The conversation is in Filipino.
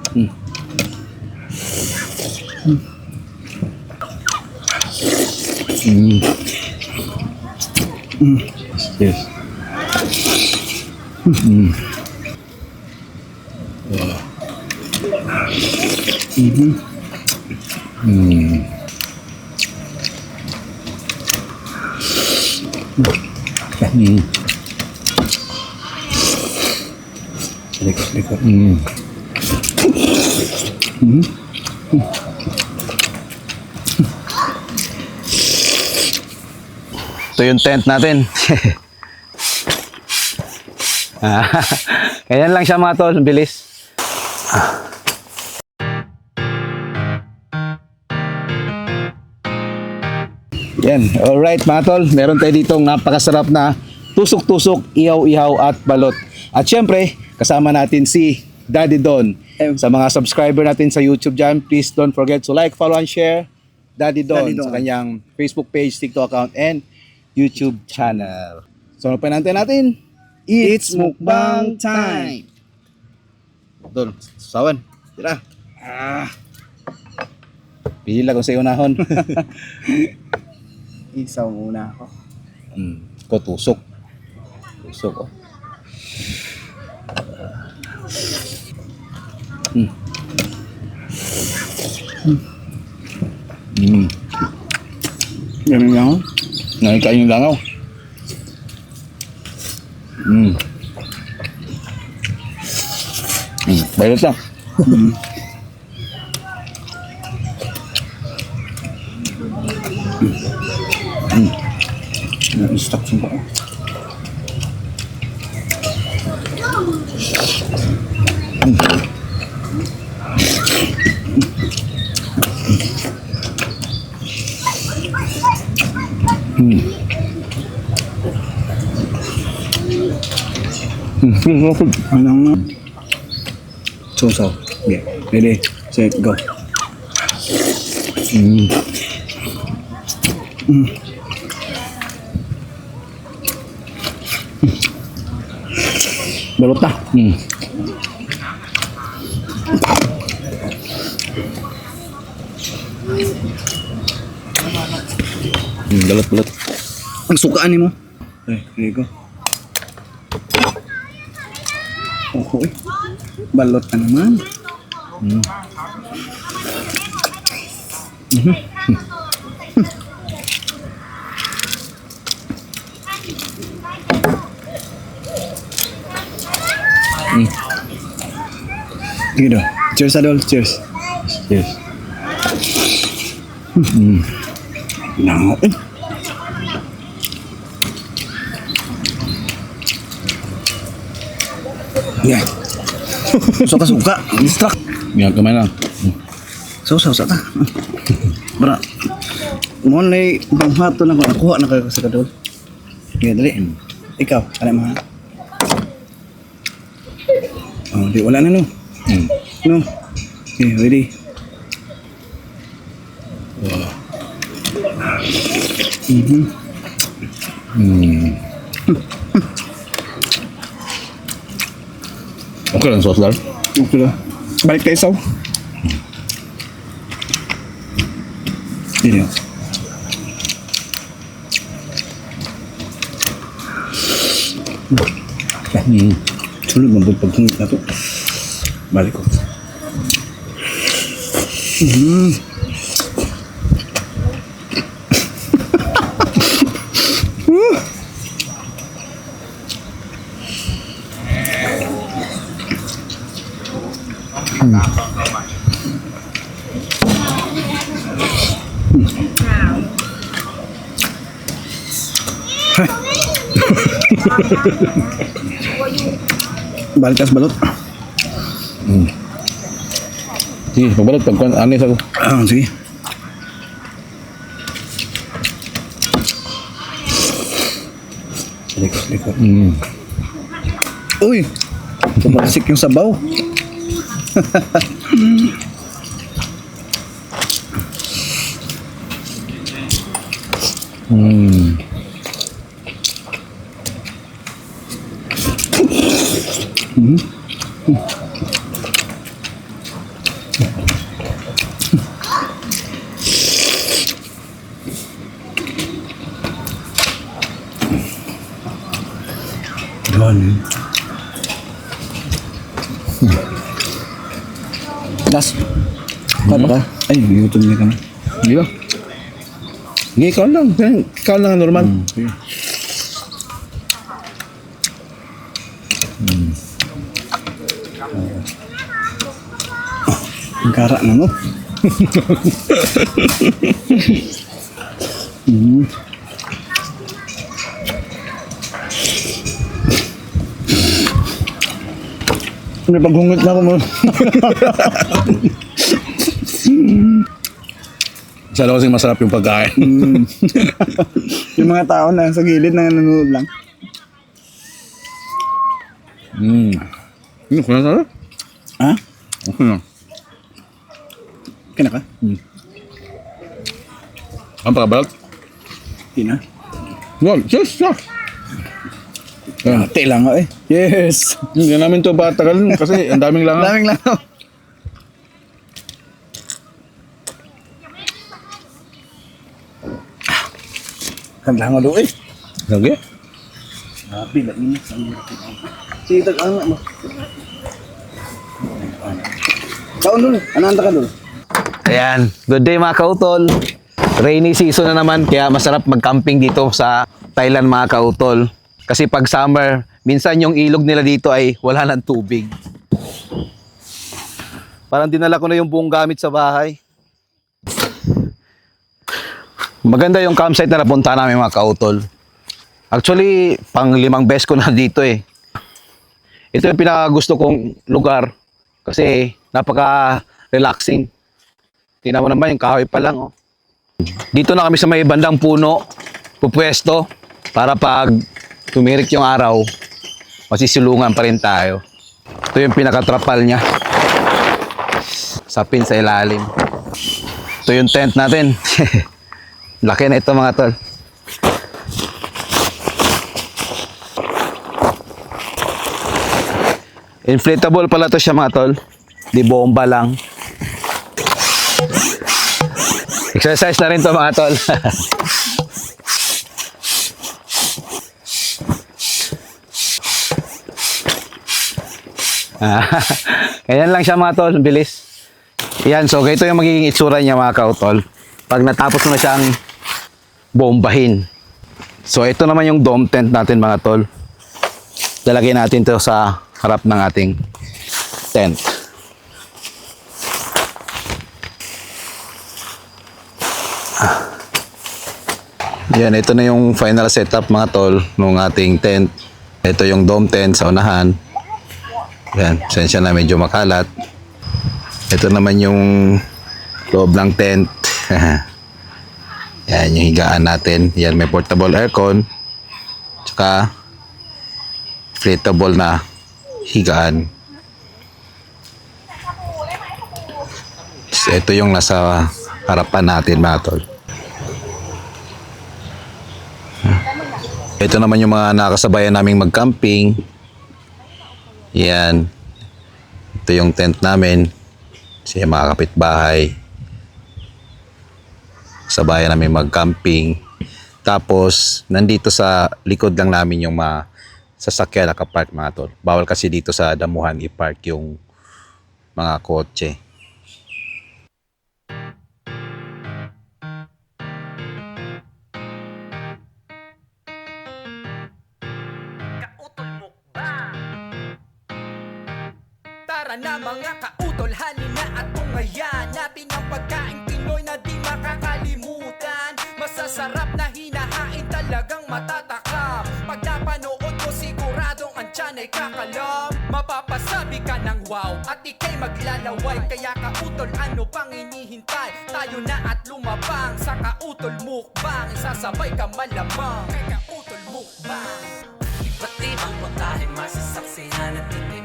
Mm. Mm. Mm. Yes. Mm. Wow. Mm-hmm. Mm. Mm. Likod. Mm. Mm. Ito yung tent natin. Ganyan lang siya mga tol, bilis. Yan, alright mga tol, meron tayo ditong napakasarap na tusok-tusok, ihaw-ihaw at balot. At syempre, kasama natin si Daddy Don. Sa mga subscriber natin sa YouTube dyan, please don't forget to like, follow, and share Daddy Don sa kanyang Facebook page, TikTok account, and YouTube channel. So, ano pa natin? It's mukbang time! Don, sawan. Tira. Pila ko sa iyo nahon. Isaw muna ako. Ko tusok. Tusok, oh. Ganun lang ako. Nakikain yung langaw. Bayot lang. Na-stuck sa bako. Anong na? Sausaw. Okay. Ready, set, go. Balot na. Balot. Ang sukaan ni mo. Okay, ready, go. Okay. Balot na naman. Sige daw. Cheers, Adol. Cheers. Yes. Langaw. Yeah. Suka-suka. Distract. Yan, kamay lang. Sausaw sa ta. Bara. Mo lay banghato na ko nakuha na kayo sa kadol. Yeah, dali. Ikaw, ano mo? Oh, di wala na no. No. Okay, ready. Okay lang, sauce dal. Okay lang. Balik tayo saw. Ini. Sulit mo pagkingit na to. Balik ko. Balik ka sa balot. Sige, pagbalot, pagkuhan, anis ako. Sige. Likod. Uy! Tumaksik yung sabaw. Gas. Kaya ba ka? Ay, YouTube niya kami. Hindi ba? Hindi, ikaw lang. Ikaw lang ang normal. Ang kara na, no? May paghungit na ako mo. Sala kasing masarap yung pagkain. Yung mga tao na sa gilid na nanonood lang. Kung na Ha? okay na. Kina ka? Ang pagkabalat? Hindi na. Well, yes, yeah. Ate lang ako eh. Yes! Hindi namin ito patagalin kasi ang daming lang. Daming lang ako. Handa nga doon eh. Sige. Pila ini. Sige, tag-ano mo. Kaon doon. Ananda ka doon. Ayan, good day mga kautol. Rainy season na naman kaya masarap mag-camping dito sa Thailand mga kautol. Kasi pag summer, minsan yung ilog nila dito ay wala ng tubig. Parang dinala ko na yung buong gamit sa bahay. Maganda yung campsite na napunta namin mga kautol. Actually, pang 5 beses ko na dito eh. Ito yung pinakagusto kong lugar kasi napaka-relaxing. Tingnan mo naman yung kahoy pa lang. Oh. Dito na kami sa may bandang puno, pupwesto, para pag tumirik yung araw, masisilungan pa rin tayo. Ito yung pinakatrapal niya. Sapin sa ilalim. Ito yung tent natin. Laki na ito mga tol. Inflatable pala to siya mga tol. Di bomba lang. Exercise na rin to mga tol. Ganyan lang siya mga tol. Bilis. Yan. So, ito yung magiging itsura niya mga kautol. Pag natapos mo na siyang bombahin. So, ito naman yung dome tent natin mga tol. Lalagay natin to sa harap ng ating tent. Yan, ito na yung final setup mga tol ng ating tent. Ito yung dome tent sa unahan. Yan, sensya na medyo makalat. Ito naman yung loob ng tent. Yan, yung higaan natin. Yan, may portable aircon. Tsaka inflatable na higaan. So, ito yung nasa harapan natin mga tol. Ito naman yung mga nakasabayan naming mag-camping. Yan. Ito yung tent namin. Kasi mga kapitbahay. Sabayan namin mag-camping. Tapos, nandito sa likod lang namin yung mga sasakyan nakapark mga tol. Bawal kasi dito sa damuhan i-park yung mga kotse. Tara na mga kautol, halina at tungayan natin ang pagkain Pinoy na di makakalimutan. Masasarap na hinahain, talagang matatakam. Pag napanood mo siguradong ang tiyan ay kakalam. Mapapasabi ka ng wow at ikay maglalaway. Kaya kautol, ano pang hinihintay? Tayo na at lumabang sa kautol mukbang. Sasabay ka malamang kay kautol mukbang. Iba't ibang pagkain masasaksihan at hindi